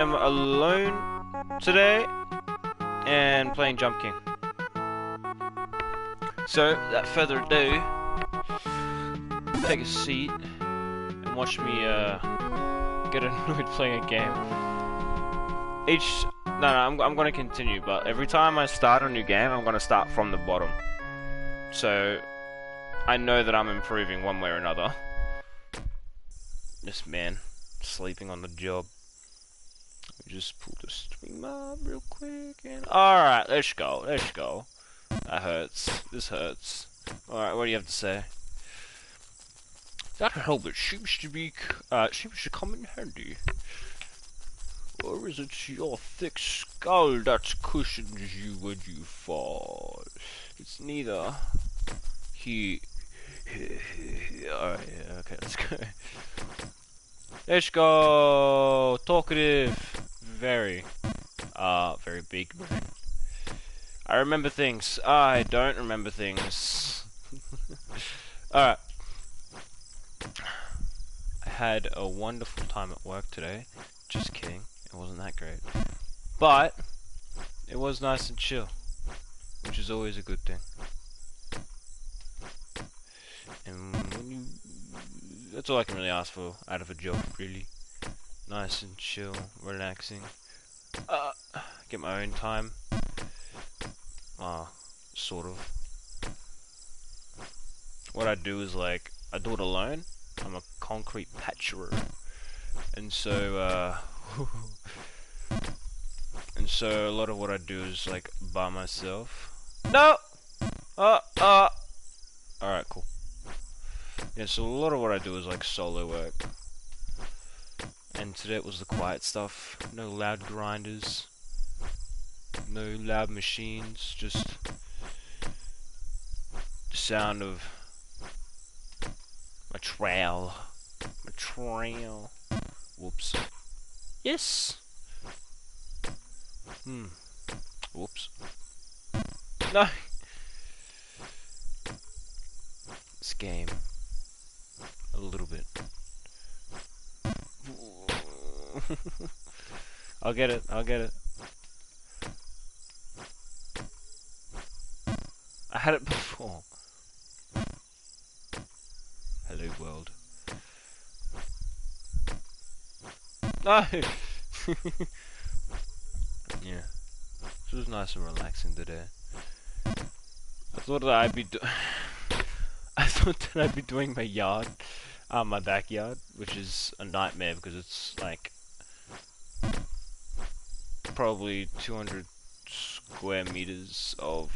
I'm alone today and playing Jump King. So, without further ado, take a seat and watch me get annoyed playing a game. I'm gonna continue, but every time I start a new game, I'm gonna start from the bottom. So, I know that I'm improving one way or another. This man, sleeping on the job. Just pull the stream up real quick and... Alright, let's go, let's go. That hurts. This hurts. Alright, what do you have to say? That helmet seems to come in handy. Or is it your thick skull that cushions you when you fall? It's neither. Alright, yeah, okay, let's go. Let's go! Talkative! Very big brain. I remember things. I don't remember things. Alright. I had a wonderful time at work today. Just kidding. It wasn't that great. But, it was nice and chill. Which is always a good thing. And when you... That's all I can really ask for out of a job, really. Nice and chill, relaxing. Get my own time. Sort of. What I do is like, I do it alone. I'm a concrete patcher. And so, a lot of what I do is like by myself. No! Alright, cool. Yeah, so a lot of what I do is like solo work. And today it was the quiet stuff. No loud grinders. No loud machines. Just the sound of my trail. My trail. Whoops. Yes! Whoops. No! This game. A little bit. I'll get it, I'll get it. I had it before. Hello world. No! Yeah. This was nice and relaxing today. I thought that I'd be doing my yard. My backyard, which is a nightmare because it's like probably 200 square meters of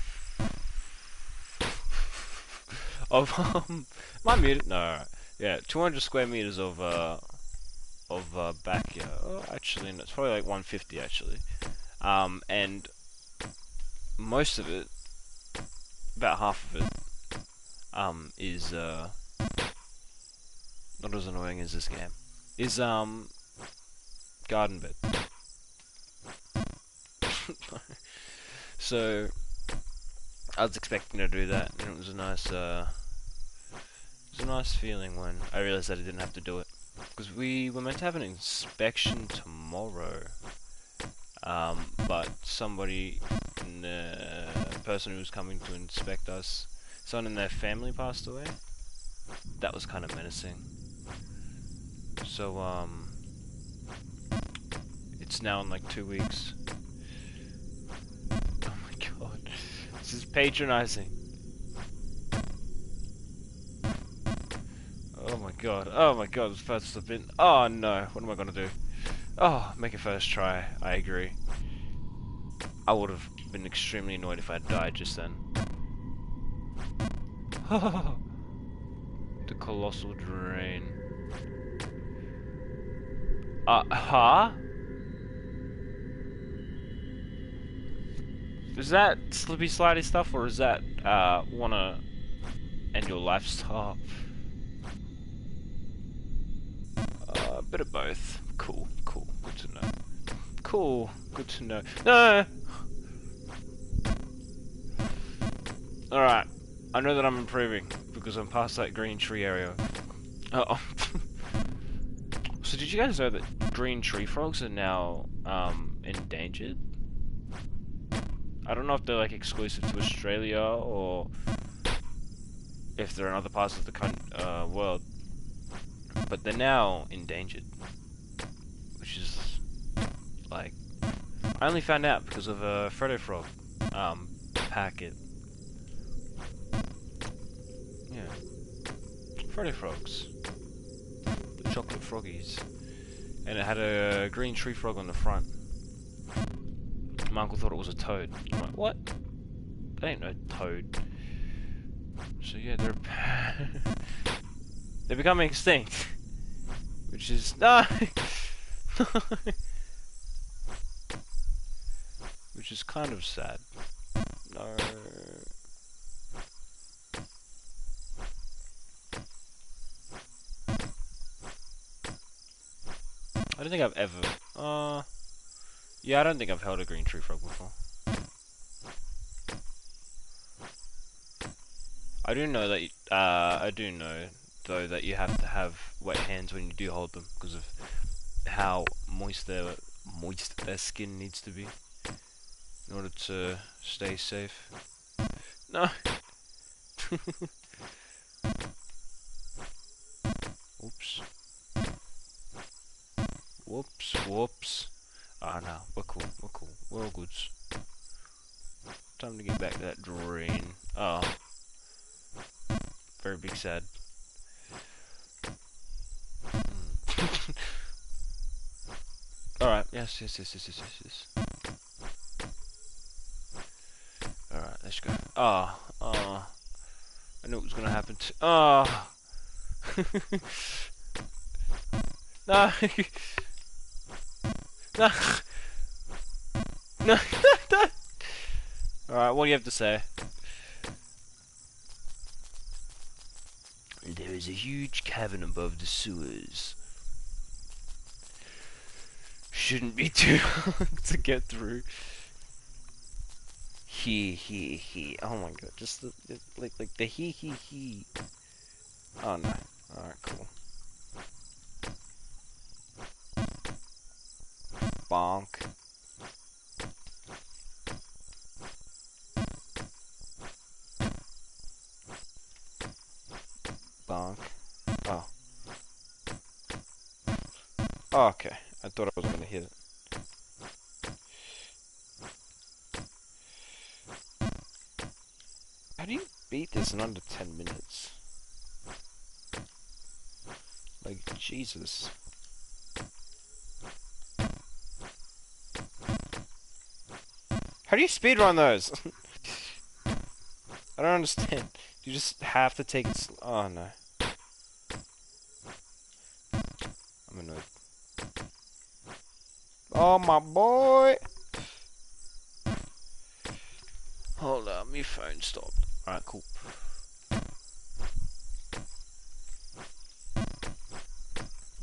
my meter. No, yeah, 200 square meters of backyard. Oh, actually, no, it's probably like 150 actually. And most of it, about half of it, is not as annoying as this game. Is garden bed. So I was expecting to do that, and it was a nice feeling when I realized that I didn't have to do it, because we were meant to have an inspection tomorrow. But somebody, the person who was coming to inspect us, someone in their family passed away. That was kind of menacing. So, it's now in like 2 weeks. Oh my god. This is patronizing. Oh my god, this first have been... Oh no, what am I gonna do? Oh, make a first try, I agree. I would have been extremely annoyed if I had died just then. The colossal drain. Huh? Is that slippy slidey stuff, or is that, wanna end your lifestyle? A bit of both. Cool, good to know. Cool, good to know. No! Alright, I know that I'm improving, because I'm past that green tree area. Oh. So did you guys know that green tree frogs are now endangered. I don't know if they're like exclusive to Australia or if they're in other parts of the world, but they're now endangered, which is like I only found out because of a Freddo Frog packet. Yeah, Freddo Frogs, the chocolate froggies, and it had a green tree frog on the front. My uncle thought it was a toad. I'm like, what? That ain't no toad. So yeah, they're becoming extinct, which is which is kind of sad. No. I don't think I've ever. Yeah, I don't think I've held a green tree frog before. I do know that. I do know though that you have to have wet hands when you do hold them because of how moist their skin needs to be in order to stay safe. No. Oops. Whoops. Ah, no, we're cool. We're all goods. Time to get back to that drain. Oh. Very big sad. Alright, yes. Alright, let's go. I knew it was gonna happen to. No. No. No. Alright, what do you have to say? There is a huge cavern above the sewers. Shouldn't be too hard to get through. He. Oh my god, just the like the he. Oh no. Alright, cool. Bonk. Bonk. Oh. Oh, okay. I thought I wasn't gonna hit it. How do you beat this in under 10 minutes? Like, Jesus. How do you speedrun those? I don't understand. You just have to take it oh no. I'm annoyed. Oh my boy! Hold up, my phone stopped. Alright, cool.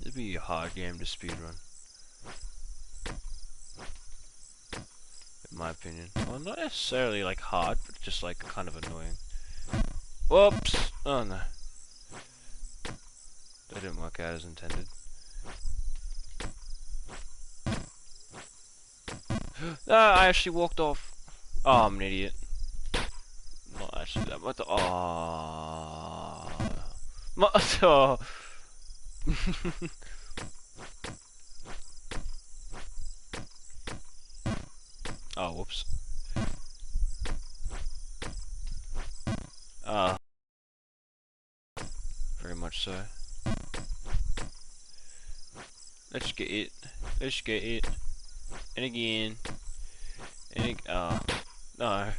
It'd be a hard game to speedrun. In my opinion. Well, not necessarily like hard, but just like kind of annoying. Whoops! Oh no. That didn't work out as intended. No, I actually walked off. Oh, I'm an idiot. Not actually that. What the? Oh. Oh. Oh, whoops. Very much so. Let's get it. And again. No.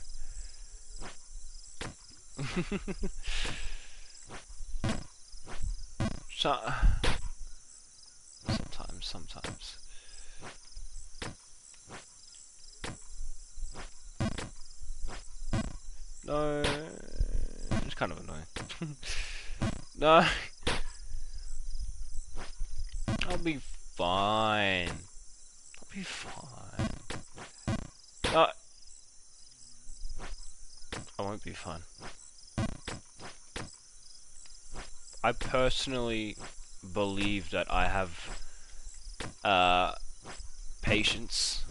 Sometimes. No. It's kind of annoying. No. I'll be fine. No. I won't be fine. I personally believe that I have patience.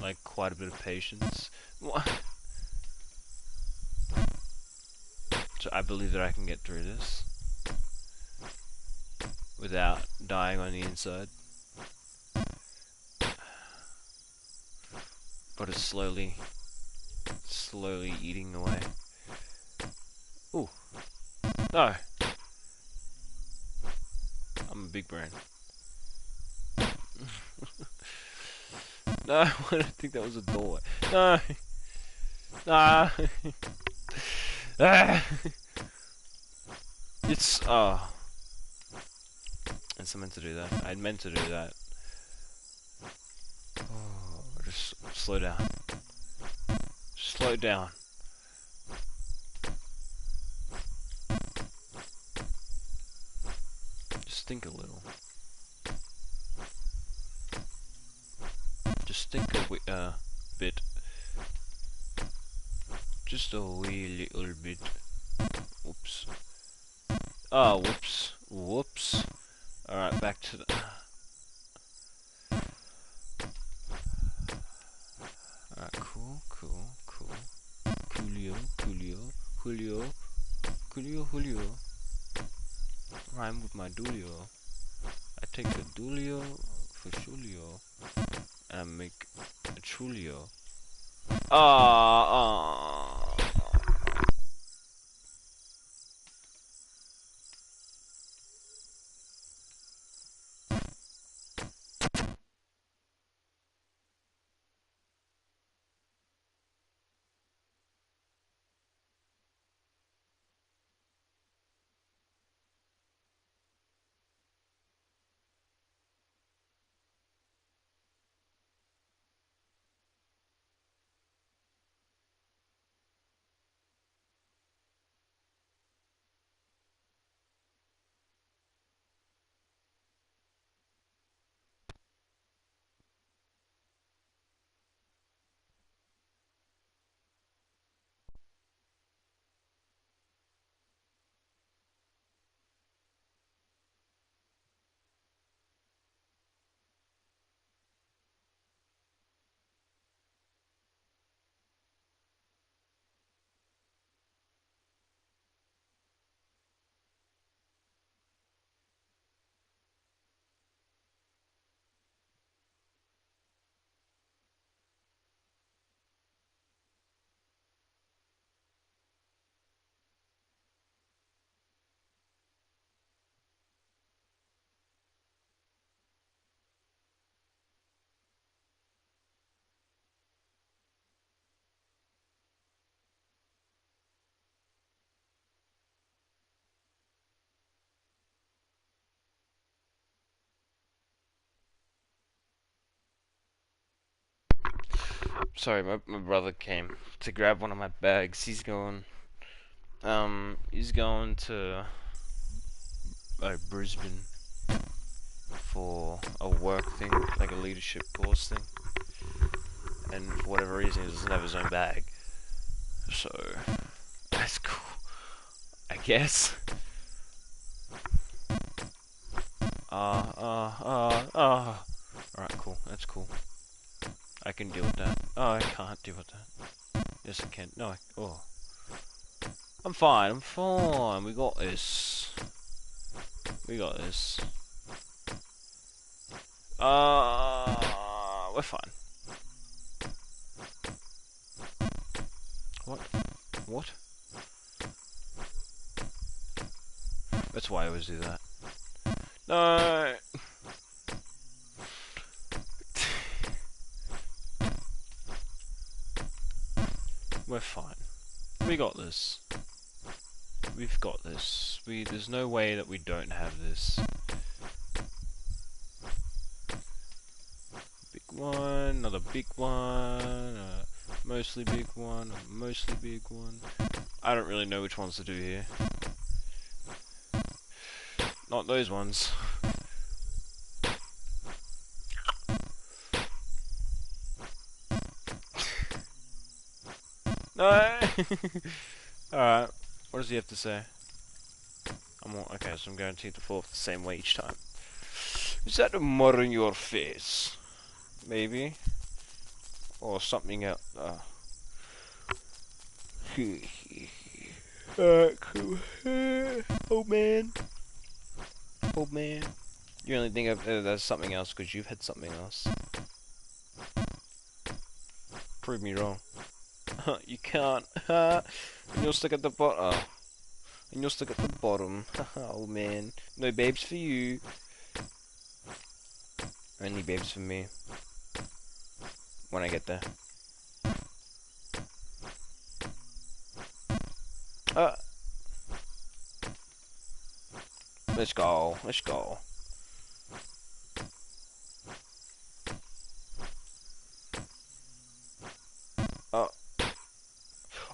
Like, quite a bit of patience. What? So I believe that I can get through this without dying on the inside. But it's slowly eating away. Ooh. No! I'm a big brain. No, I don't think that was a door. No! Ah! Ah! It's, oh. I meant to do that. I meant to do that. Oh, just slow down. Slow down. Just think a little. Just think a bit. Just a wee little bit. Whoops. Oh, whoops. Whoops. Alright, back to the... Alright, cool. Coolio. Rhyme with my dulio. I take a dulio for chulio. And I make a chulio. Ah. Sorry, my brother came to grab one of my bags. He's going to Brisbane for a work thing, like a leadership course thing. And for whatever reason, he doesn't have his own bag. So, that's cool, I guess. Alright, cool, that's cool. I can deal with that. Oh, I can't deal with that. Yes, I can. No, oh. I'm fine. We got this. We're fine. What? That's why I always do that. No! We're fine. We got this. We've got this. There's no way that we don't have this. Big one, another big one, mostly big one, a mostly big one. I don't really know which ones to do here. Not those ones. No! Alright, what does he have to say? Okay, so I'm guaranteed to fall off the same way each time. Is that a mud on your face? maybe, or something else. Cool. Old man. Old man. You only think of there's something else because you've had something else. Prove me wrong. You can't. And you're stuck at the bottom. And you're stuck at the bottom. Old man. No babes for you. Only babes for me. When I get there. Let's go. Let's go.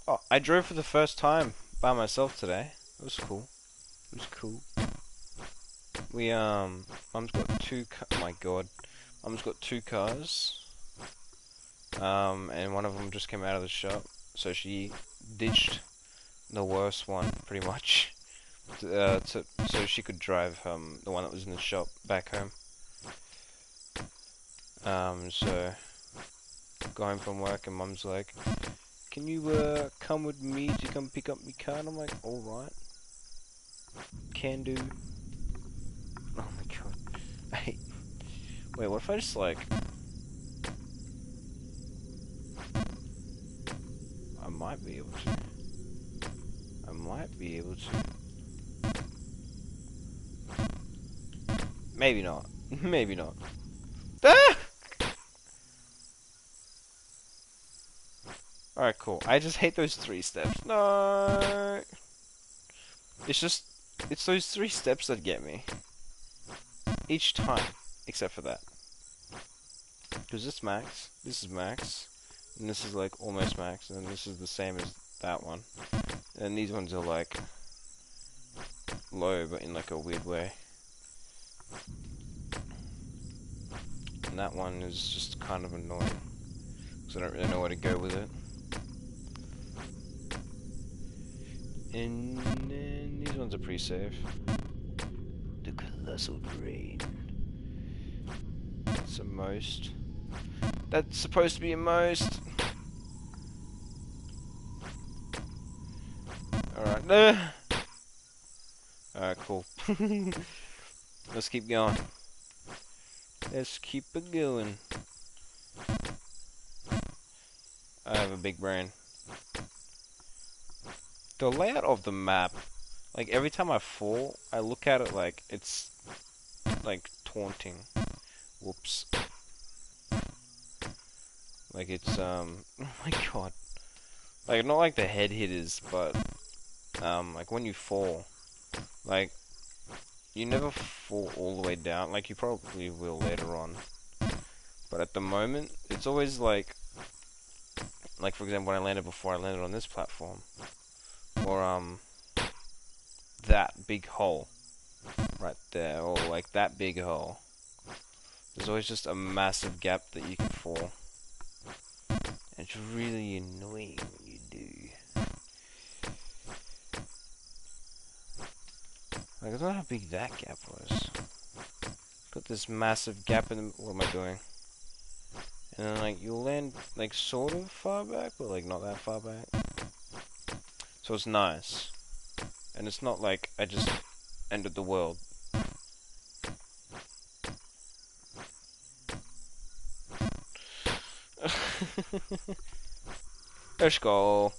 Oh, I drove for the first time by myself today. It was cool. It was cool. Mum's got oh my god. Mum's got 2 cars. And one of them just came out of the shop. So she ditched the worst one, pretty much. So she could drive, the one that was in the shop back home. So go home from work and Mum's like, can you, come with me to come pick up my car? And I'm like, alright. Can do. Oh my god. Wait, what if I just like... I might be able to. I might be able to. Maybe not. Maybe not. Ah! Alright, cool. I just hate those 3 steps. No! It's those 3 steps that get me. Each time. Except for that. Because this max, this is max, and this is like almost max, and this is the same as that one. And these ones are like low, but in like a weird way. And that one is just kind of annoying, because I don't really know where to go with it. And then these ones are pretty safe. The colossal brain. That's a most. That's supposed to be a most. Alright. Alright, cool. Let's keep going. Let's keep it going. I have a big brain. The layout of the map, like every time I fall, I look at it like it's like taunting. Whoops. Like it's oh my god. Like not like the head hitters, but like when you fall, like you never fall all the way down. Like you probably will later on. But at the moment, it's always like for example when I landed before, I landed on this platform. Or that big hole right there, or like that big hole. There's always just a massive gap that you can fall. And it's really annoying when you do. Like, I don't know how big that gap was. Got this massive gap in the... What am I doing? And then, like, you'll land, like, sort of far back, but, like, not that far back. So it's nice. And it's not like I just ended the world. Let's go.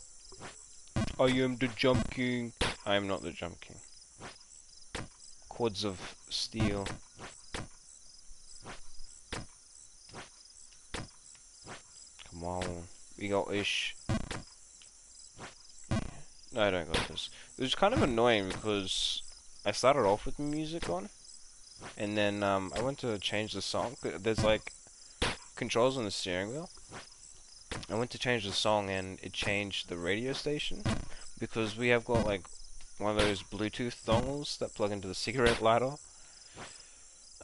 I am the Jump King. I am not the Jump King. Quads of steel. Come on. We got ish. No, I don't got this. It was kind of annoying because I started off with the music on. And then I went to change the song. There's like controls on the steering wheel. I went to change the song and it changed the radio station. Because we have got like one of those Bluetooth dongles that plug into the cigarette lighter.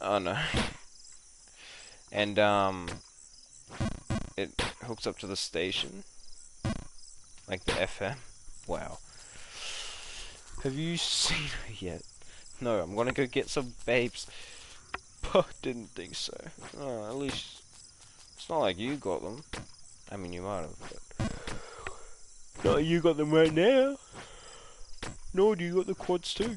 Oh no. And it hooks up to the station. Like the FM. Wow. Have you seen her yet? No, I'm gonna go get some babes. But didn't think so. Oh, at least not like you got them. I mean, you might have, but not like you got them right now. Nor do you got the quads too.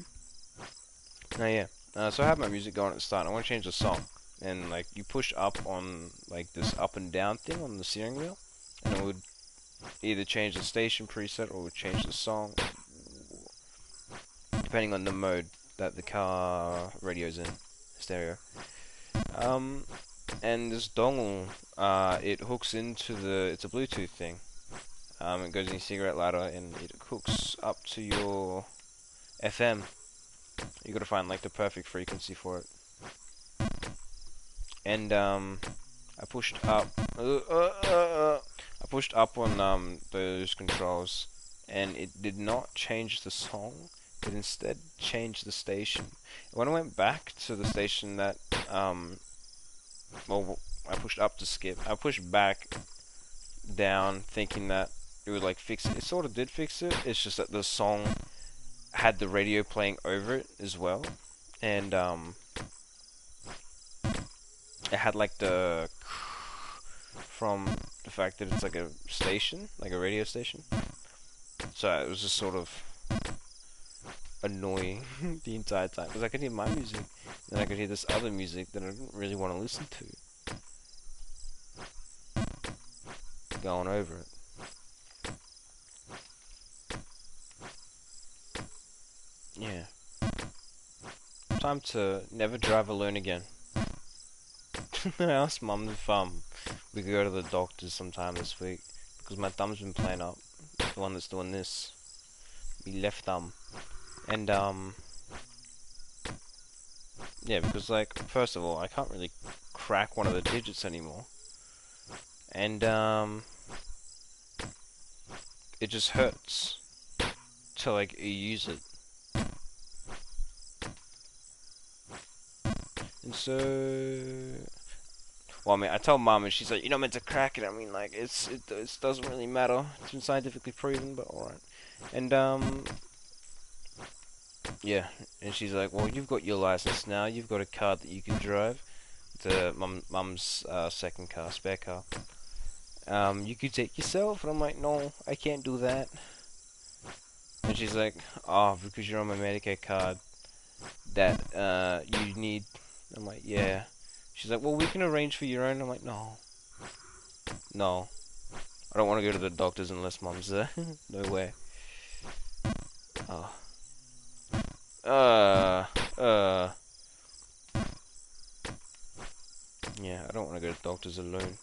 Oh yeah. So I have my music going at the start. I want to change the song, and like you push up on like this up and down thing on the steering wheel, and it would either change the station preset or it would change the song, depending on the mode that the car radio's in, stereo. And this dongle, it hooks into it's a Bluetooth thing. It goes in your cigarette lighter and it hooks up to your FM. You gotta find like the perfect frequency for it. And I pushed up. I pushed up on those controls, and it did not change the song. It instead changed the station. When I went back to the station that well, I pushed up to skip. I pushed back down, thinking that it would like fix it. It sort of did fix it. It's just that the song had the radio playing over it as well, and it had like the from the fact that it's like a station, like a radio station. So it was just sort of annoying the entire time because I could hear my music, then I could hear this other music that I didn't really want to listen to, going over it. Yeah. Time to never drive alone again. I asked Mum if we could go to the doctor's sometime this week because my thumb's been playing up. The one that's doing this, my left thumb, and yeah, because like first of all, I can't really crack one of the digits anymore, and it just hurts to like use it. And so, well, I mean, I tell Mom, and she's like, "You're not meant to crack it." I mean, like, it doesn't really matter. It's been scientifically proven, but alright. And yeah. And she's like, "Well, you've got your license now. You've got a car that you can drive. The Mum's second car, spare car. You could take yourself." And I'm like, "No, I can't do that." And she's like, "Oh, because you're on my Medicaid card that you need." I'm like, "Yeah." She's like, "Well, we can arrange for your own." I'm like, "No. No. I don't want to go to the doctors unless Mum's there." No way. Oh. Yeah, I don't want to go to doctors alone.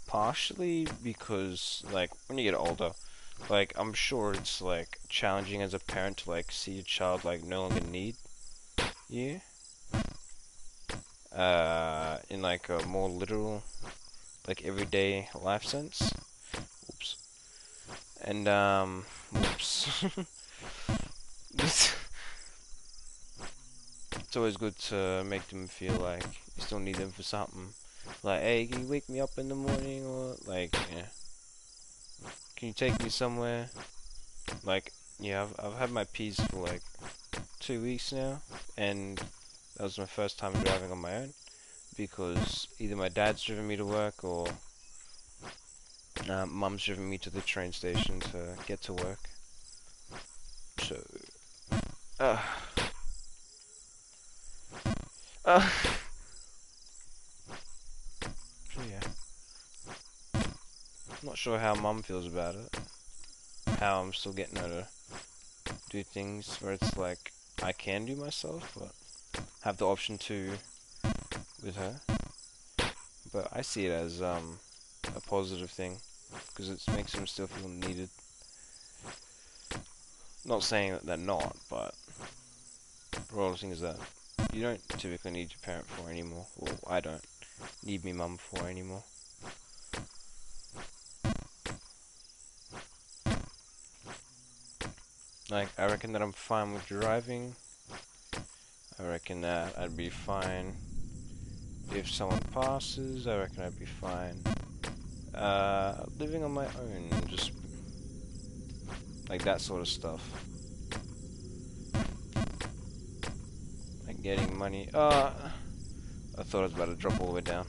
Partially because, like, when you get older, like, I'm sure it's, like, challenging as a parent to, like, see your child, like, no longer need you. In, like, a more literal, like, everyday life sense. Oops. And, oops. It's always good to make them feel like you still need them for something. Like, "Hey, can you wake me up in the morning?" Or, like, yeah. "Can you take me somewhere?" Like, yeah, I've had my P's for, like, 2 weeks now. And that was my first time driving on my own. Because either my dad's driven me to work or Mum's driven me to the train station to get to work. So, so yeah. I'm not sure how Mum feels about it. How I'm still getting her to do things where it's like I can do myself, but have the option to with her. But I see it as a positive thing because it makes them still feel needed. Not saying that they're not, but the real thing is that you don't typically need your parent for anymore. Well, I don't need me mum for anymore. Like, I reckon that I'm fine with driving. I reckon that I'd be fine if someone passes. I reckon I'd be fine living on my own, just like that sort of stuff. Like getting money. I thought I was about to drop all the way down.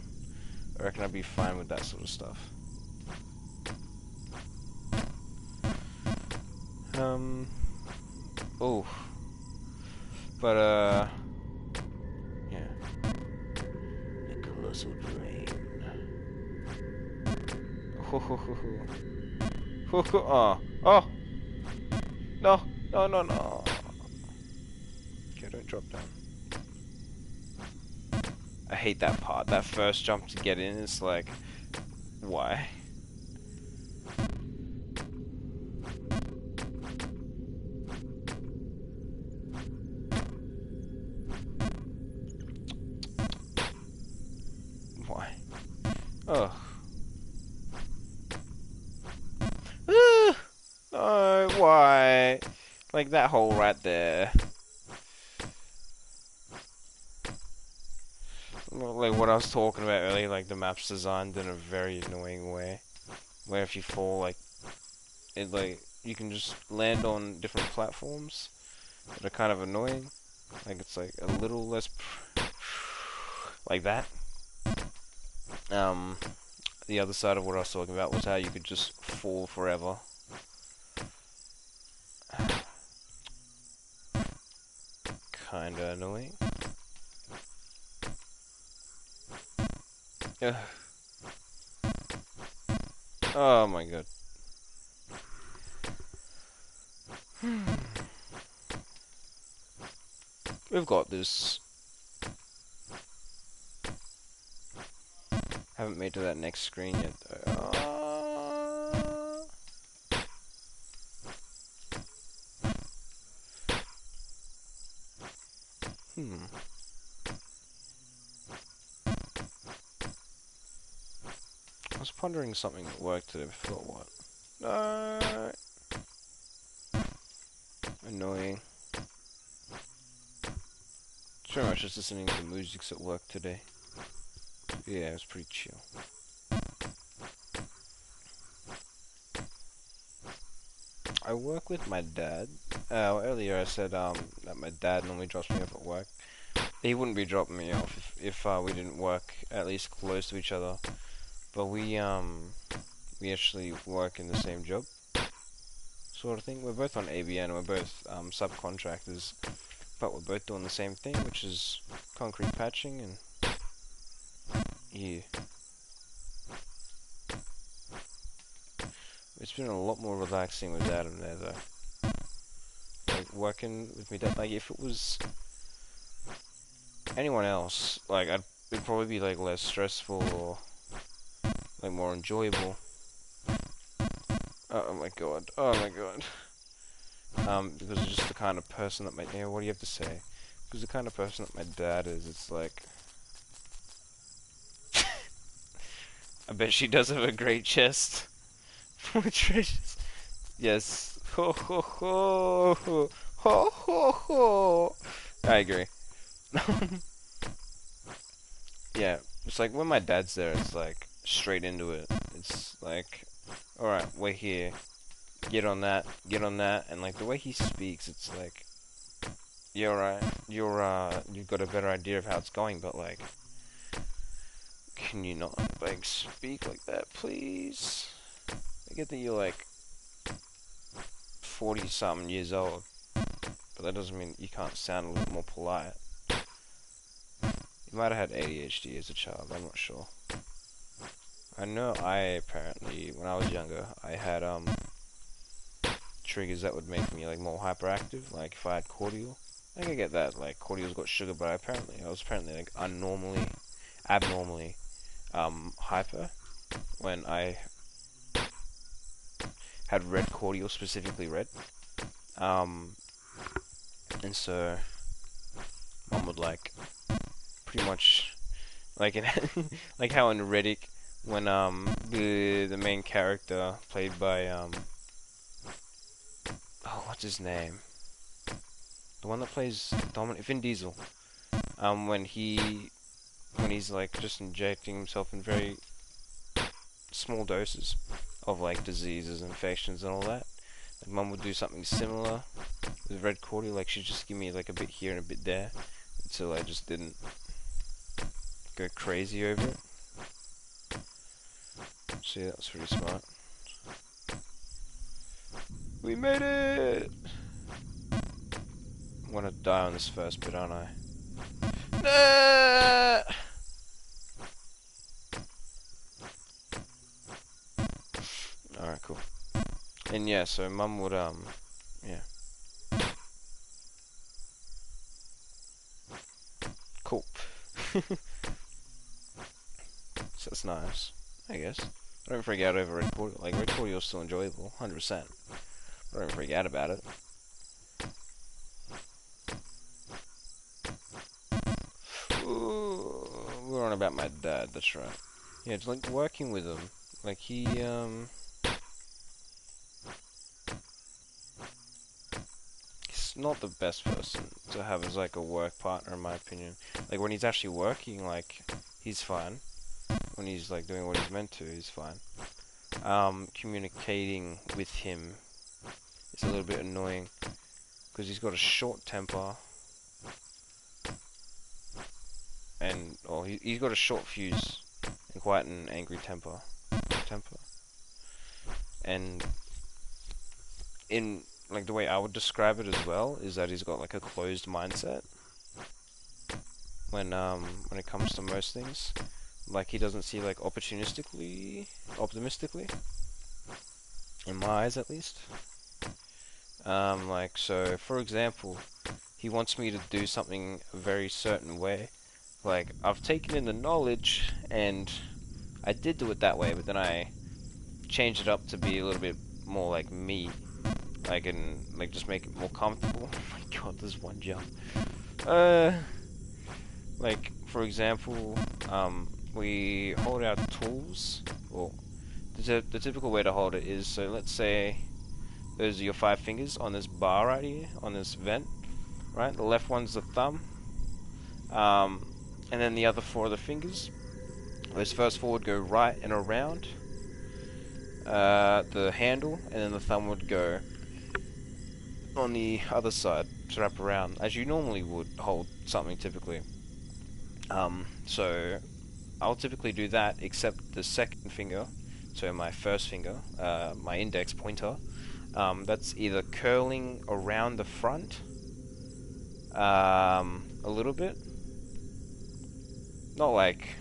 I reckon I'd be fine with that sort of stuff. Oh. But, yeah. A colossal drain. Ho ho ho ho. Ho ho, oh. Oh! No! No, no, no! Okay, don't drop down. I hate that part. That first jump to get in, it's like... Why? Why? Oh. No, why? Like that hole right there. Like what I was talking about earlier, like the map's designed in a very annoying way. Where if you fall, like, it like, you can just land on different platforms that are kind of annoying. Like it's like a little less like that. The other side of what I was talking about was how you could just fall forever. Kinda annoying. Ugh. Oh my god. We've got this. Haven't made to that next screen yet though. I was pondering something that worked today, but I forgot what. No. Annoying. Pretty much just listening to music at work today. Yeah, it was pretty chill. I work with my dad. Earlier I said that my dad normally drops me off at work. He wouldn't be dropping me off if we didn't work at least close to each other. But we actually work in the same job, sort of thing. We're both on ABN. We're both subcontractors, but we're both doing the same thing, which is concrete patching and yeah. It's been a lot more relaxing with Adam there, though. Like, working with me dad, like, if it was anyone else, like, it'd probably be, like, less stressful or, like, more enjoyable. Oh my god, oh my god. Because it's just the kind of person that yeah, what do you have to say? Because the kind of person that my dad is, it's like... I bet she does have a great chest. With treasures. Yes. Ho ho ho ho ho ho ho. I agree. Yeah, it's like when my dad's there, it's like straight into it. It's like, all right, we're here. Get on that, and like the way he speaks, it's like, yeah, alright, you've got a better idea of how it's going, but like, can you not like speak like that, please? I get that you're like 40-something years old, but that doesn't mean you can't sound a little more polite. You might have had ADHD as a child, I'm not sure. I know apparently, when I was younger, I had, triggers that would make me, like, more hyperactive, like, if I had cordial. I think I get that, like, cordial's got sugar, but I was apparently, like, abnormally, hyper, when I had red cordial, specifically red. And so, Mom would, like, pretty much, like, like how in Reddit, when, the main character, played by, oh, what's his name? The one that plays Vin Diesel. When he's, like, just injecting himself in very small doses of, like, diseases, infections, and all that. Like, Mum would do something similar with red cordial, like, she'd just give me, like, a bit here and a bit there, until I just didn't. go crazy over it. See, that's pretty smart. We made it! I'm gonna die on this first bit, aren't I? Nah! Alright, cool. And yeah, so Mum would, yeah. Cool. So that's nice, I guess. I don't freak out over Red Cordial. Like, Red Cordial's still enjoyable, 100%. I don't freak out about it. Ooh, we're on about my dad, that's right. Yeah, it's like working with him. Like, he's not the best person to have as, like, a work partner, in my opinion. Like, when he's actually working, like, he's fine. When he's, like, doing what he's meant to, he's fine. Communicating with him is a little bit annoying because he's got a short temper and he's got a short fuse and quite an angry temper and in like the way I would describe it as well is that he's got like a closed mindset when it comes to most things. Like he doesn't see like optimistically in my eyes at least. Like, so, for example, he wants me to do something a very certain way. Like, I've taken in the knowledge, and I did do it that way, but then I changed it up to be a little bit more like me. Like, and, like, just make it more comfortable. Oh my god, there's one jump. Like, for example, we hold our tools, or the typical way to hold it is, so let's say those are your 5 fingers on this bar right here, on this vent, right? The left one's the thumb, and then the other 4 of the fingers. Those first 4 would go right and around the handle, and then the thumb would go on the other side to wrap around, as you normally would hold something typically. So I'll typically do that, except the second finger, so my first finger, my index pointer, that's either curling around the front a little bit. Not like,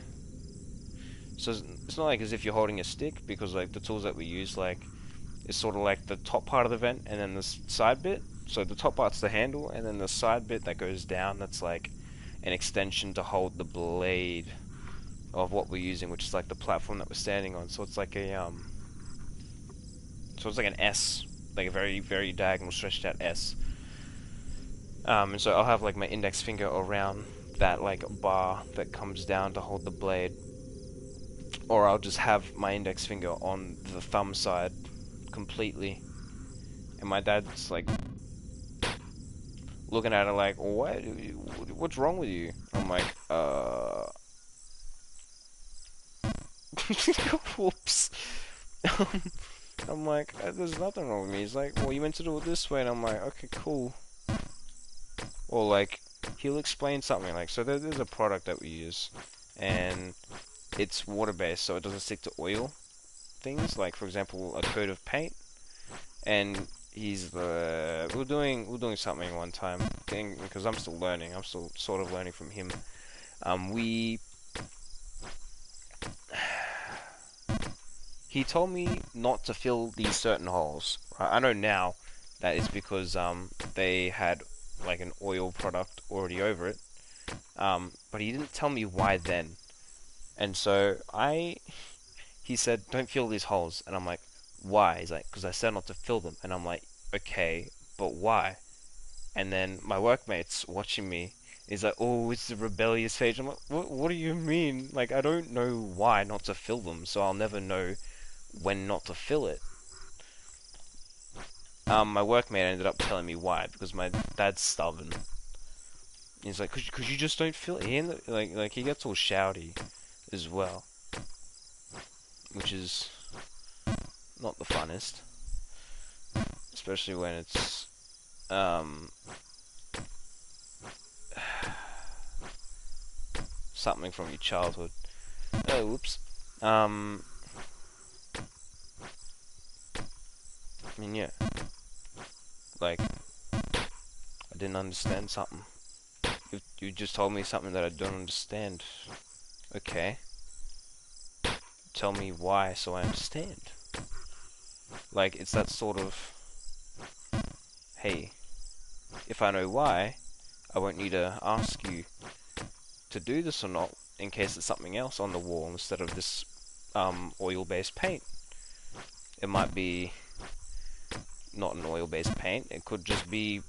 so it's not like as if you're holding a stick, because like the tools that we use, like, is sort of like the top part of the vent and then the side bit. So the top part's the handle, and then the side bit that goes down, that's like an extension to hold the blade of what we're using, which is like the platform that we're standing on. So it's like a so it's like an S, like a very, very diagonal, stretched out S. And so I'll have like my index finger around that like bar that comes down to hold the blade, or I'll just have my index finger on the thumb side completely. And my dad's like looking at it like, what? What's wrong with you? I'm like, whoops. I'm like, there's nothing wrong with me. He's like, well, you meant to do it this way, and I'm like, okay, cool. Or like, he'll explain something like, so there's a product that we use, and it's water-based, so it doesn't stick to oil things, like for example, a coat of paint. And we're doing something one time, because I'm still learning. I'm still sort of learning from him. He told me not to fill these certain holes. I know now that it's because they had like an oil product already over it. But he didn't tell me why then. And so he said, don't fill these holes. And I'm like, why? He's like, because I said not to fill them. And I'm like, okay, but why? And then my workmate's watching me. He's like, oh, it's the rebellious phase. I'm like, what do you mean? Like, I don't know why not to fill them, so I'll never know when not to fill it. My workmate ended up telling me why, because my dad's stubborn. He's like, cause you just don't fill it. Like he gets all shouty as well, which is not the funnest, especially when it's something from your childhood. Oh, whoops. I mean, yeah. Like, I didn't understand something. If you just told me something that I don't understand. Okay. Tell me why so I understand. Like, it's that sort of, hey, if I know why, I won't need to ask you to do this or not in case there's something else on the wall instead of this oil-based paint. It might be not an oil-based paint, it could just be,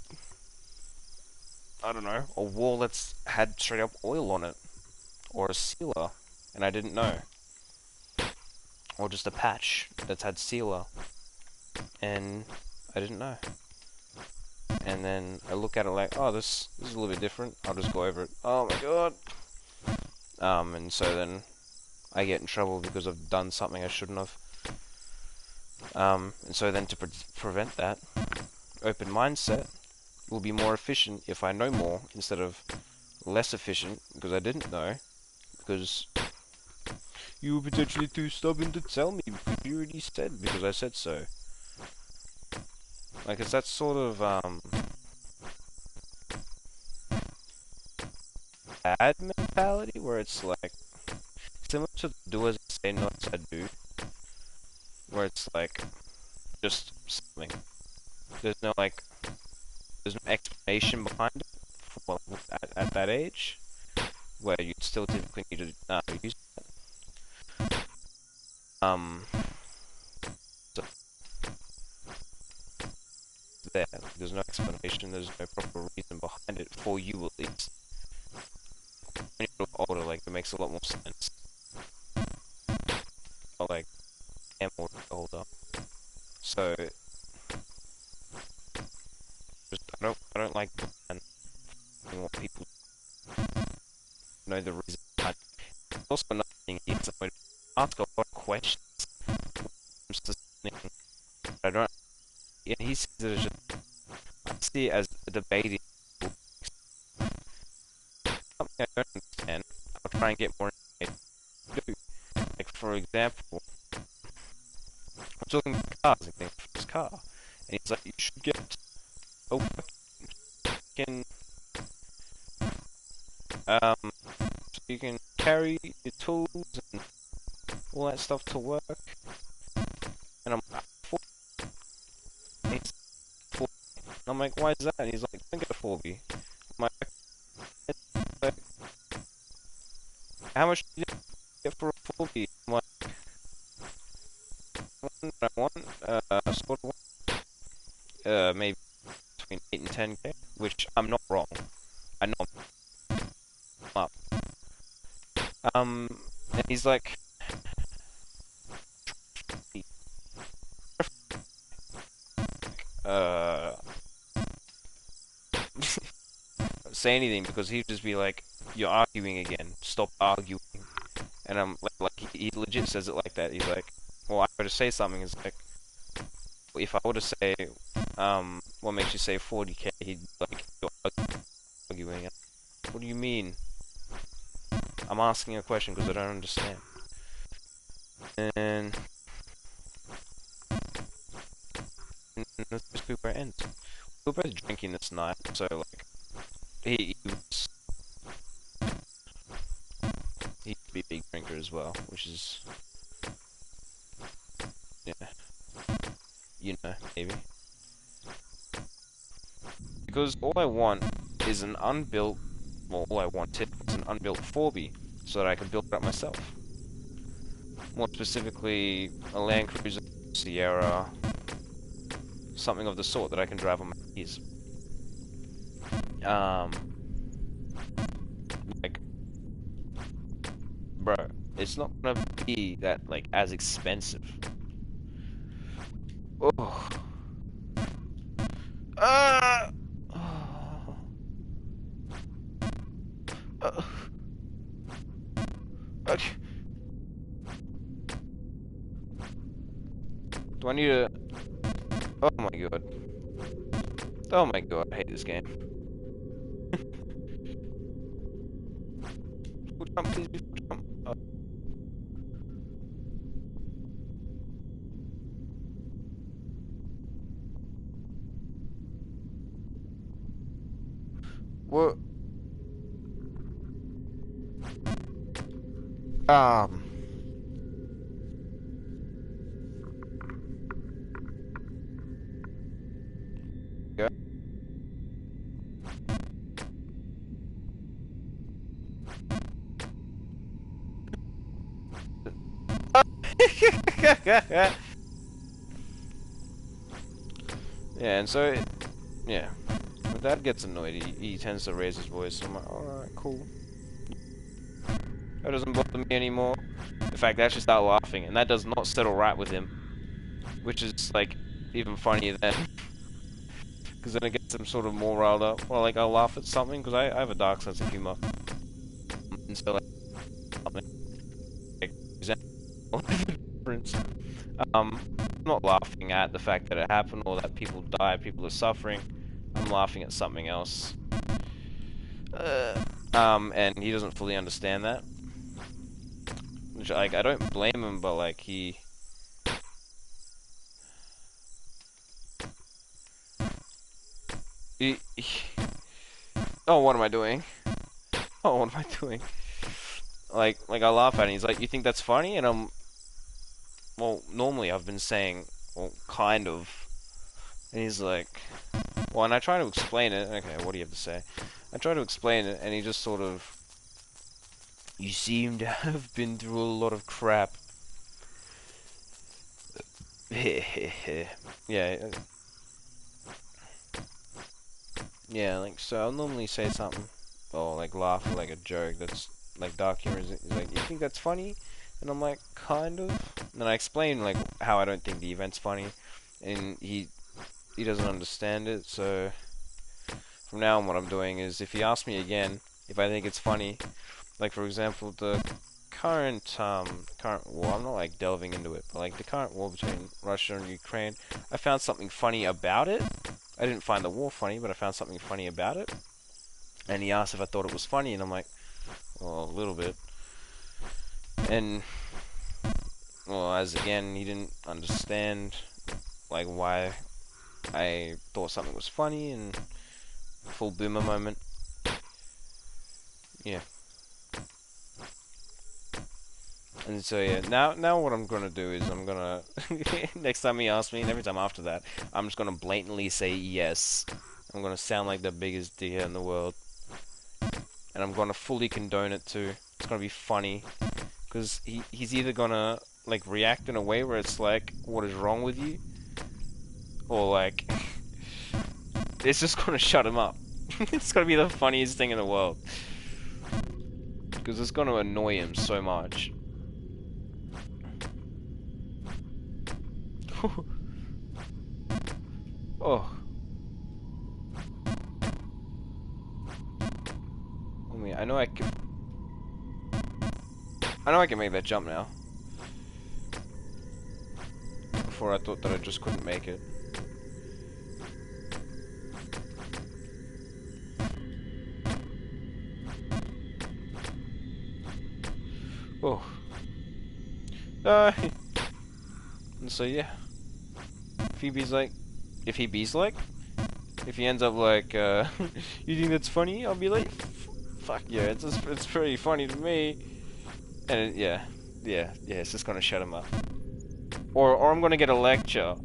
I don't know, a wall that's had straight up oil on it, or a sealer, and I didn't know. Or just a patch that's had sealer, and I didn't know. And then I look at it like, oh, this is a little bit different, I'll just go over it. Oh my god! And so then I get in trouble because I've done something I shouldn't have. And so then to prevent that, open mindset will be more efficient if I know more instead of less efficient because I didn't know, because you were potentially too stubborn to tell me because you already said because I said so. Like, it's that sort of bad mentality where it's like similar to the do as I say, not as I do, where it's like just something. There's no like, there's no explanation behind it for, at that age, where you still typically need to use it. So there's no explanation, there's no proper reason behind it for you at least. When you're older, like, it makes a lot more sense. Or like, I'm more older, so just I don't like what people know the reason behind it. Also, another thing is I ask a lot of questions. I don't. Yeah, he sees it as just, I see it as a debating. Something I don't understand, I'll try and get more information. Like, for example, I'm talking about cars and things for his car, and he's like, you should get a fucking so you can carry your tools and all that stuff to work. And I'm like, and I'm like, why is that? And he's like, don't get a 4B. I'm like, how much do you get for a 4B? I'm like, I want, sort of maybe between 8 and 10k, which I'm not wrong. I know I'm up. And he's like, say anything because he'd just be like, you're arguing again, stop arguing. And I'm like he legit says it like that. He's like, well, I were to say something, it's like, if I were to say, what makes you say 40k, he'd be like, you're arguing. What do you mean? I'm asking a question because I don't understand. And that's basically where it ends. We were both drinking this night, so like, he's a big drinker as well, which is, yeah, you know, maybe. Because all I want is an unbuilt, well, all I wanted was an unbuilt 4B, so that I could build it up myself. More specifically, a Land Cruiser, Sierra, something of the sort that I can drive on my keys. Like, bro, it's not gonna be that, like, as expensive. Oh. Ah! Okay. Do I need to... Oh my god. Oh my god, I hate this game. jump, please before jump. What? Um. Yeah. Yeah, and so, yeah. When Dad gets annoyed, he tends to raise his voice. So I'm like, alright, cool. That doesn't bother me anymore. In fact, I actually start laughing, and that does not settle right with him. Which is, like, even funnier then. Because then it gets him sort of more riled up. Or, like, I'll laugh at something, because I have a dark sense of humor. And so, like, something, like, example, difference. I'm not laughing at the fact that it happened, or that people die, people are suffering. I'm laughing at something else. And he doesn't fully understand that. Which, like, I don't blame him, but, like, he... Oh, what am I doing? Oh, what am I doing? Like I laugh at it, and he's like, you think that's funny? And I'm... Well, normally I've been saying, well, kind of. And he's like... Well, and I try to explain it. Okay, what do you have to say? I try to explain it, and he just sort of... You seem to have been through a lot of crap. Yeah. Yeah, like, so I'll normally say something, or, like, laugh at, like, a joke that's, like, dark humor. He's like, you think that's funny? And I'm like, kind of. And then I explain, like, how I don't think the event's funny, and he doesn't understand it, so... From now on, what I'm doing is, if he asks me again if I think it's funny, like, for example, the current war, I'm not, like, delving into it, but, like, the current war between Russia and Ukraine, I found something funny about it. I didn't find the war funny, but I found something funny about it. And he asked if I thought it was funny, and I'm like, well, a little bit. And, well, as again, he didn't understand, like, why I thought something was funny, and full boomer moment. Yeah. And so, yeah, now what I'm gonna do is I'm gonna... next time he asks me, and every time after that, I'm just gonna blatantly say yes. I'm gonna sound like the biggest dickhead in the world. And I'm gonna fully condone it too. It's gonna be funny. Because he's either gonna, like, react in a way where it's like, what is wrong with you? Or, like, it's just gonna shut him up. It's gonna be the funniest thing in the world. Because it's gonna annoy him so much. Oh. I mean, I know I can make that jump now. Before I thought that I just couldn't make it. Oh. And so yeah. If he ends up like, you think that's funny? I'll be like, fuck yeah, it's pretty funny to me. And yeah, it's just gonna shut him up. Or I'm gonna get a lecture.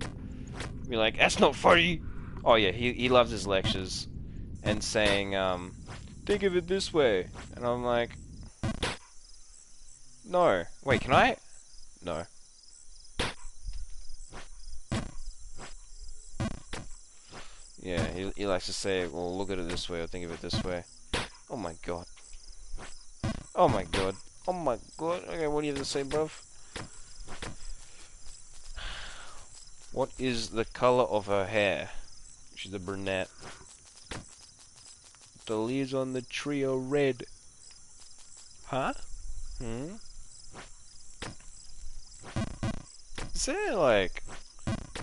Be like, that's not funny. Oh yeah, he loves his lectures, and saying, think of it this way. And I'm like, no. Wait, can I? No. Yeah, he likes to say, well, look at it this way, or think of it this way. Oh my god. Oh my god. Oh my god. Okay, what do you have to say, bruv? What is the color of her hair? She's a brunette. The leaves on the tree are red. Huh? Hmm? Is there, like...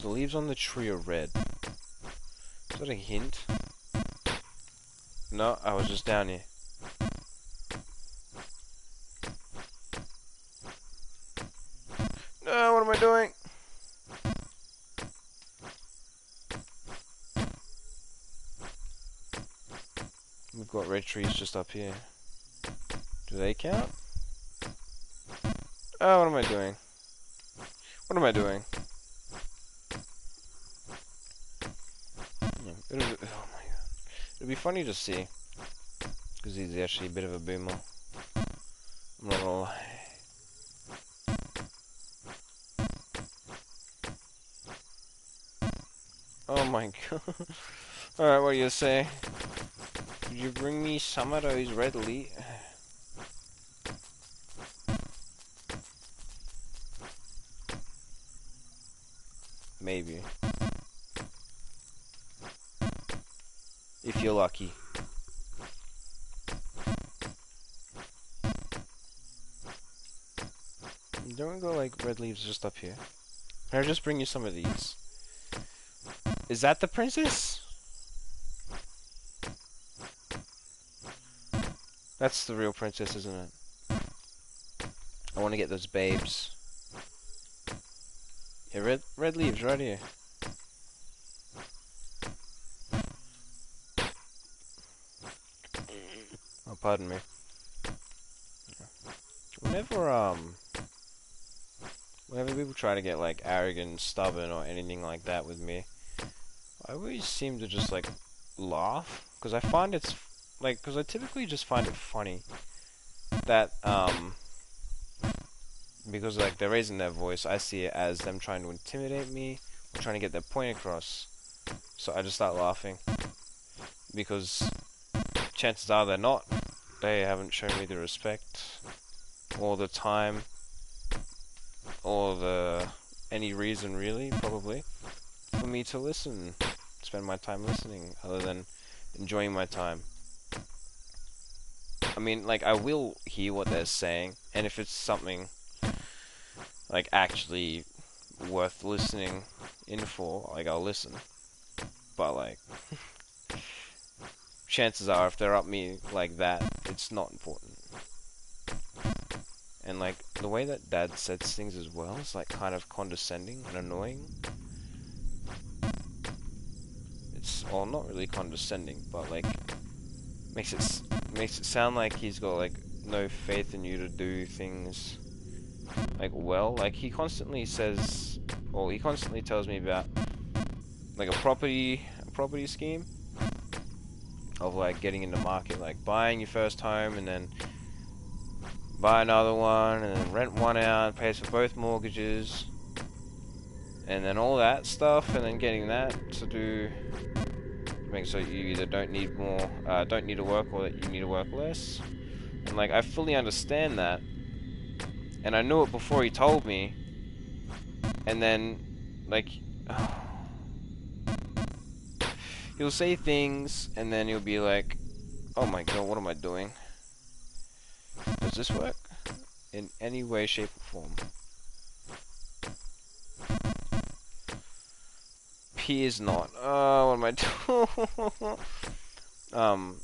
The leaves on the tree are red. Is that a hint? No, I was just down here. am I doing? We've got red trees just up here. Do they count? Oh, what am I doing? What am I doing? Yeah, oh my god. It'd be funny to see. Because he's actually a bit of a boomer. I'm not gonna lie. Oh my god. Alright, what do you say? Could you bring me some of those red leaves? Maybe. If you're lucky. Don't go like red leaves just up here. Can I just bring you some of these? Is that the princess? That's the real princess, isn't it? I want to get those babes. Yeah, red leaves right here. Oh, pardon me. Whenever whenever people try to get like arrogant, stubborn, or anything like that with me, I always seem to just like laugh because I find it's like because I typically just find it funny that because like they're raising their voice, I see it as them trying to intimidate me or trying to get their point across. So I just start laughing because chances are they're not. They haven't shown me the respect or the time or the any reason really probably for me to listen, spend my time listening other than enjoying my time. I mean, like, I will hear what they're saying, and if it's something like actually worth listening in for, like, I'll listen. But like chances are if they're up me like that, it's not important. And like the way that Dad says things as well is like kind of condescending and annoying. It's well, not really condescending, but like makes it sound like he's got like no faith in you to do things like well. Like he constantly says, or he constantly tells me about like a property scheme of like getting into market, like buying your first home and then buy another one and then rent one out, pays for both mortgages, and then all that stuff, and then getting that to do make so you either don't need to work or that you need to work less. And like I fully understand that, and I knew it before he told me, and then like he'll say things and then he'll be like, oh my god, what am I doing? Does this work? In any way, shape, or form? Appears not. Oh, what am I doing?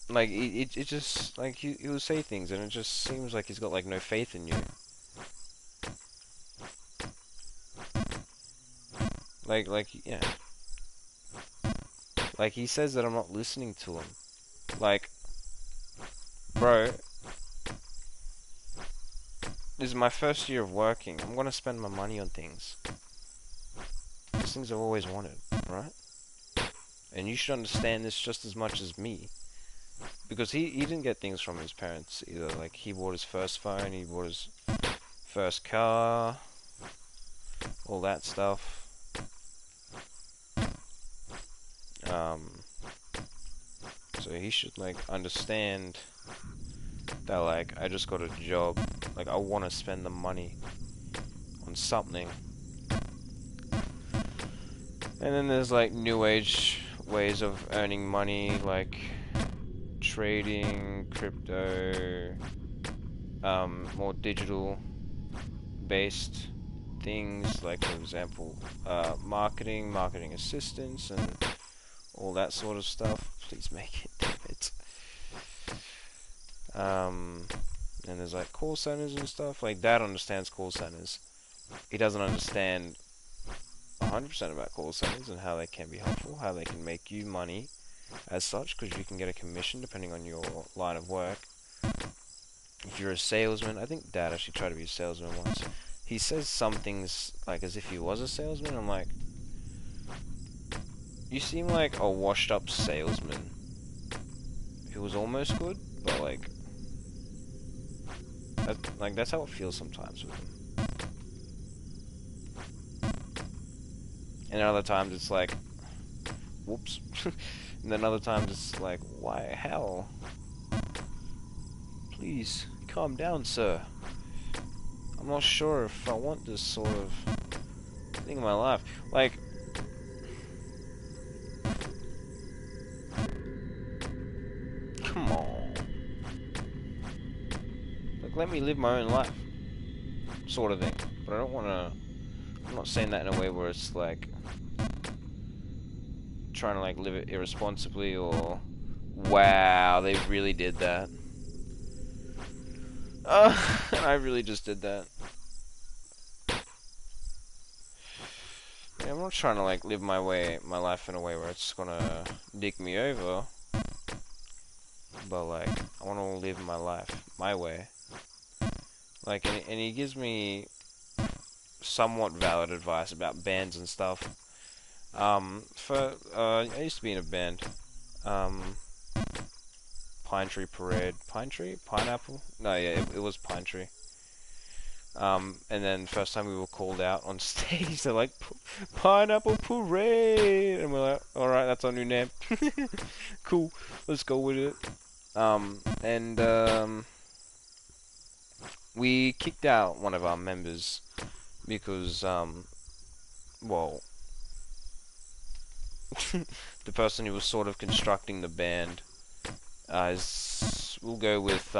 Like, it just, like, he'll say things and it just seems like he's got, like, no faith in you. Like, yeah. Like, he says that I'm not listening to him. Like, bro, this is my first year of working. I'm gonna spend my money on things. These things I've always wanted, right? And you should understand this just as much as me. Because he didn't get things from his parents either. Like, he bought his first phone, he bought his first car, all that stuff. So he should, like, understand that, like, I just got a job. Like, I want to spend the money on something. And then there's, like, new age ways of earning money, like trading, crypto, more digital based things, like for example, marketing assistance and all that sort of stuff. Please make it, damn it. And there's like call centers and stuff. Like Dad understands call centers. he doesn't understand 100% about call centers and how they can be helpful, how they can make you money as such, because you can get a commission depending on your line of work. If you're a salesman, I think Dad actually tried to be a salesman once. He says some things like as if he was a salesman. I'm like, you seem like a washed up salesman who was almost good, but that's how it feels sometimes with him. And other times it's like, whoops. And then other times it's like, why, hell? Please, calm down, sir. I'm not sure if I want this sort of thing in my life. Like, come on. Like, let me live my own life. Sort of thing. But I don't want to... I'm not saying that in a way where it's like... trying to, like, live it irresponsibly or... Wow, they really did that. I really just did that. Yeah, I'm not trying to, like, live my life in a way where it's gonna dick me over. But, like, I want to live my life my way. Like, and he gives me somewhat valid advice about bands and stuff. I used to be in a band. Pine Tree Parade. Pine Tree? Pineapple? No, yeah, it was Pine Tree. And then first time we were called out on stage, they're like, Pineapple Parade! And we're like, alright, that's our new name. Cool, let's go with it. We kicked out one of our members because, well, the person who was sort of constructing the band we'll go with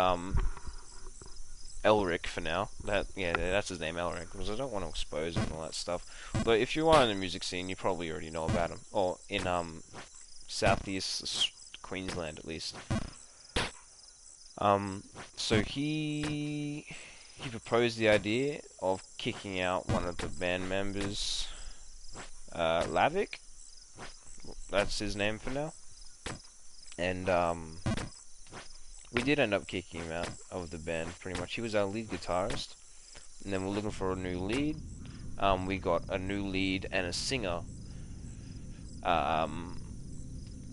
Elric for now. That's his name, Elric, because I don't want to expose him and all that stuff. But if you are in the music scene, you probably already know about him, or in southeast Queensland at least. So he proposed the idea of kicking out one of the band members, Lavic. That's his name for now. And we did end up kicking him out of the band, pretty much. He was our lead guitarist, and then we're looking for a new lead. We got a new lead and a singer,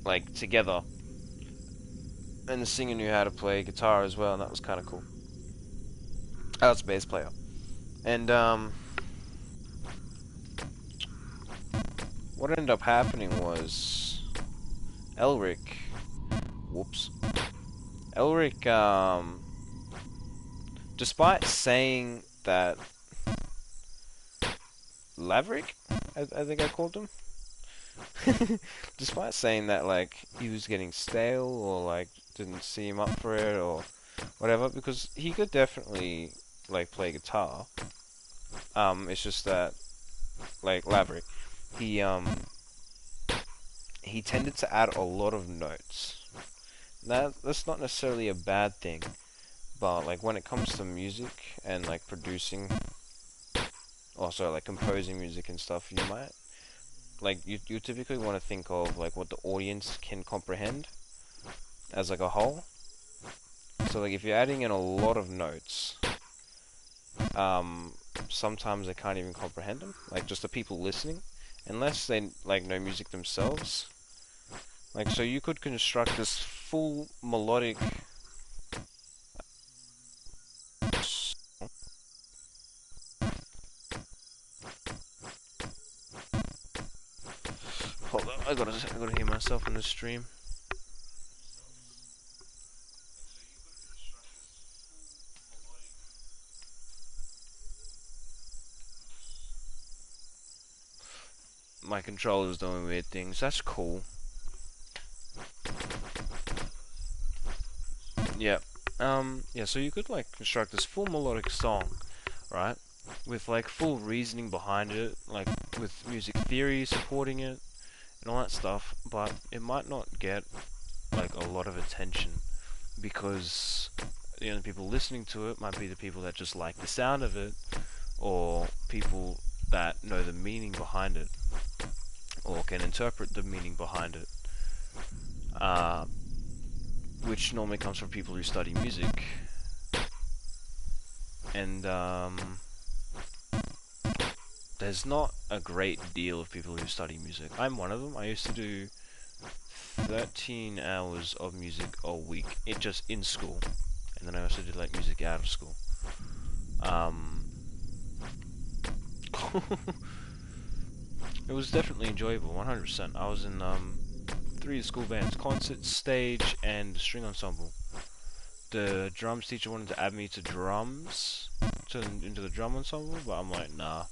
like, together. And the singer knew how to play guitar as well, and that was kind of cool. I was a bass player. And, what ended up happening was Elric, despite saying that Laverick, I think I called him, despite saying that, like, he was getting stale, or, like, didn't see him up for it, or whatever, because he could definitely, like, play guitar. It's just that, like, Laverick, he tended to add a lot of notes. That's not necessarily a bad thing, but, like, when it comes to music and, like, producing, also, like, composing music and stuff, you might, like, you typically want to think of, like, what the audience can comprehend as, like, a whole. So, like, if you're adding in a lot of notes, sometimes they can't even comprehend them, like, just the people listening, unless they, like, know music themselves. Like, so you could construct this full melodic hold on, I gotta hear myself in the stream. My controller's doing weird things. That's cool. Yeah. Yeah, so you could, like, construct this full melodic song, right? With, like, full reasoning behind it, like, with music theory supporting it, and all that stuff, but it might not get, like, a lot of attention, because the only people listening to it might be the people that just like the sound of it, or people that know the meaning behind it, or can interpret the meaning behind it, uh, which normally comes from people who study music. And there's not a great deal of people who study music. I'm one of them. I used to do 13 hours of music a week, it just in school, and then I also did like music out of school. It was definitely enjoyable, 100%. I was in 3 school bands: concert, stage, and string ensemble. The drums teacher wanted to add me to drums, into the drum ensemble, but I'm like, nah,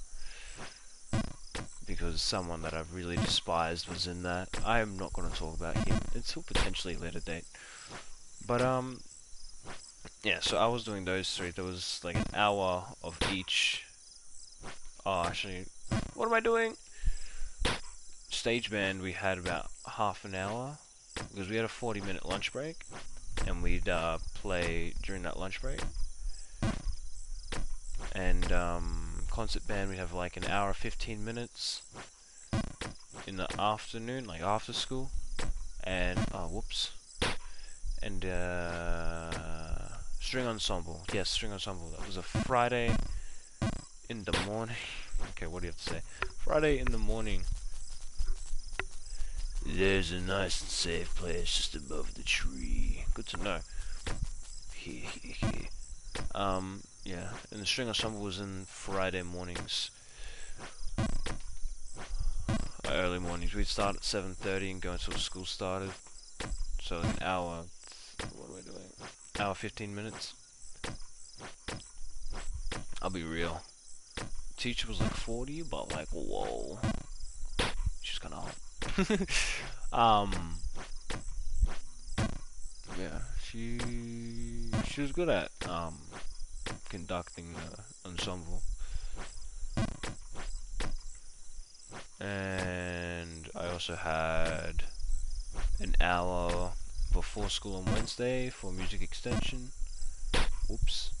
because someone that I've really despised was in that. I am not going to talk about him until potentially a later date. But yeah, so I was doing those 3. There was like an hour of each. Oh, actually, what am I doing? Stage band, we had about half an hour, because we had a 40-minute lunch break, and we'd play during that lunch break. And concert band, we'd have like an hour, 15 minutes in the afternoon, like after school. And whoops. And string ensemble, yes, string ensemble. That was a Friday in the morning. Okay, what do you have to say? Friday in the morning. There's a nice and safe place just above the tree. Good to know. Yeah, and the string ensemble was in Friday mornings. Early mornings. We'd start at 7:30 and go until school started. So an hour. What are we doing? Hour 15 minutes. I'll be real. Teacher was like 40, but like, whoa. She's kinda hot. Yeah, she was good at conducting the ensemble. And I also had an hour before school on Wednesday for music extension. Whoops.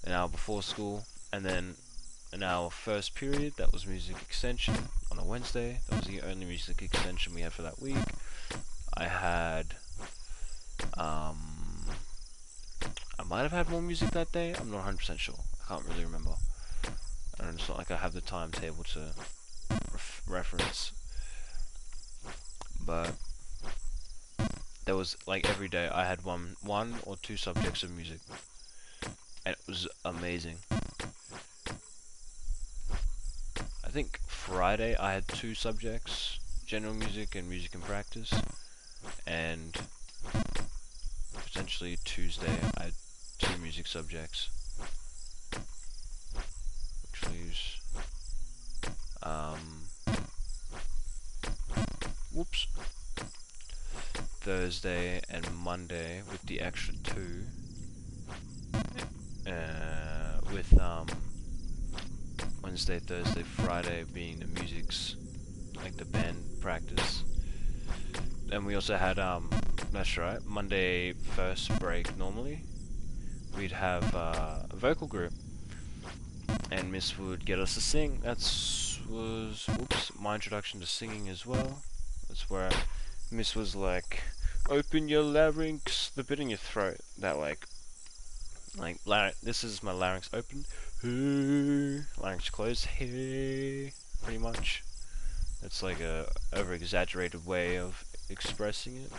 An hour before school, and then an hour first period, that was music extension on a Wednesday. That was the only music extension we had for that week. I had I might have had more music that day. I'm not 100% sure. I can't really remember. And it's not like I have the timetable to reference. But there was like every day I had one or 2 subjects of music, and it was amazing. I think Friday I had 2 subjects: general music and music and practice, and potentially Tuesday I had 2 music subjects, which leaves whoops, Thursday and Monday with the extra 2, with Wednesday, Thursday, Friday being the music's, like the band practice. And we also had that's right, Monday first break normally we'd have a vocal group, and Miss would get us to sing. Was my introduction to singing as well. That's where Miss was like, open your larynx, the bit in your throat, that like this is my larynx open, larynx closed, pretty much. It's like a over exaggerated way of expressing it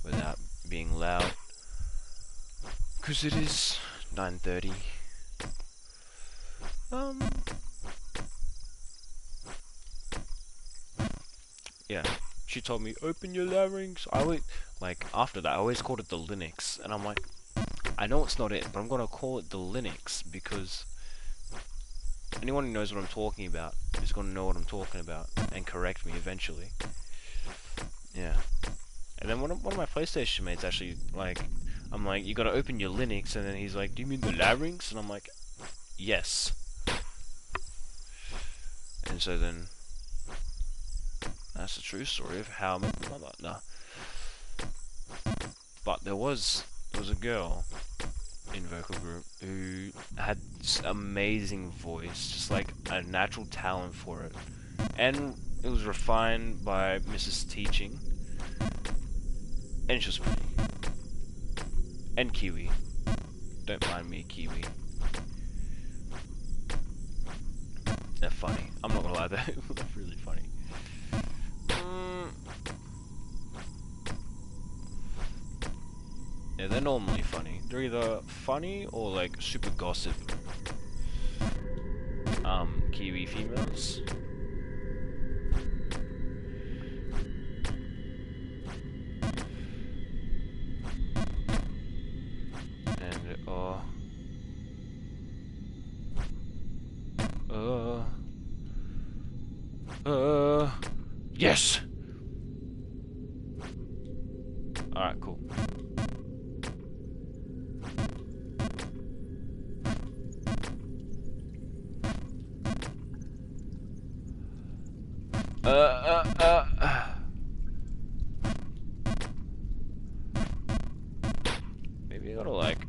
without being loud, because it is 9:30. Yeah, she told me, open your larynx. I always, like, after that, I always called it the Linux, and I'm like, I know it's not it, but I'm gonna call it the Linux, because anyone who knows what I'm talking about is gonna know what I'm talking about, and correct me eventually. Yeah. And then one of my PlayStation mates actually, like, I'm like, you gotta open your Linux, and then he's like, do you mean the larynx? And I'm like, yes. And so then, that's the true story of how I met my mother. Nah. But there was a girl in vocal group who had this amazing voice, just like a natural talent for it, and it was refined by Mrs. Teaching, and she was pretty. And Kiwi. Don't mind me, Kiwi. They're funny. I'm not gonna lie, they're really funny. Yeah, they're normally funny. They're either funny or like super gossip. Kiwi females. And yes! Alright, cool. Maybe I gotta like...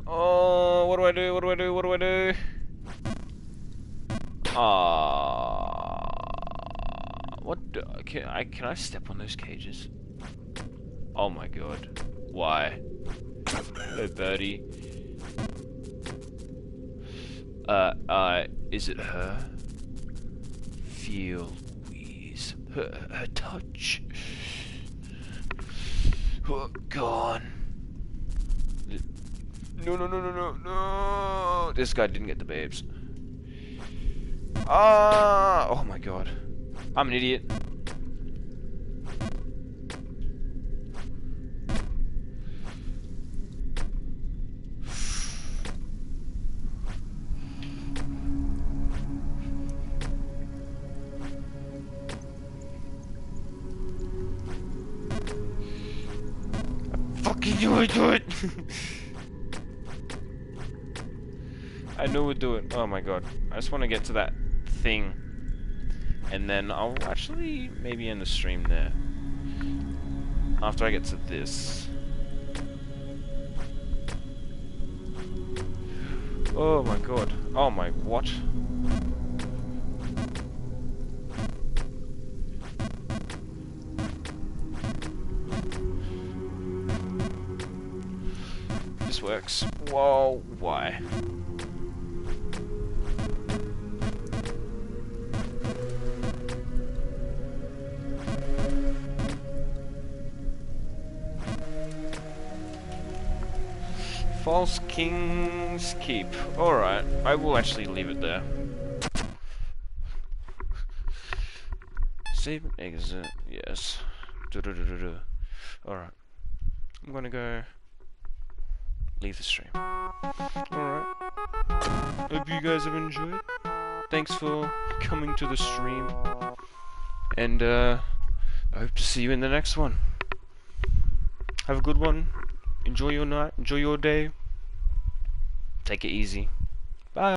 Oh, what do I do? What do I do? What do I do? What do, can I step on those cages? Oh my god. Why? Hello, birdie. Is it her? Feel Louise. Her touch. Oh, gone. No. This guy didn't get the babes. Oh my god. I'm an idiot. Fucking do it! I know we'll do it. Oh my god. I just want to get to that thing. And then I'll actually maybe end the stream there. After I get to this. Oh my god. Oh my what? This works. Whoa, why? False King's Keep. Alright, I will actually leave it there. Save and exit, yes. Alright. I'm gonna go leave the stream. Alright. Hope you guys have enjoyed. Thanks for coming to the stream. And I hope to see you in the next one. Have a good one. Enjoy your night, enjoy your day. Take it easy.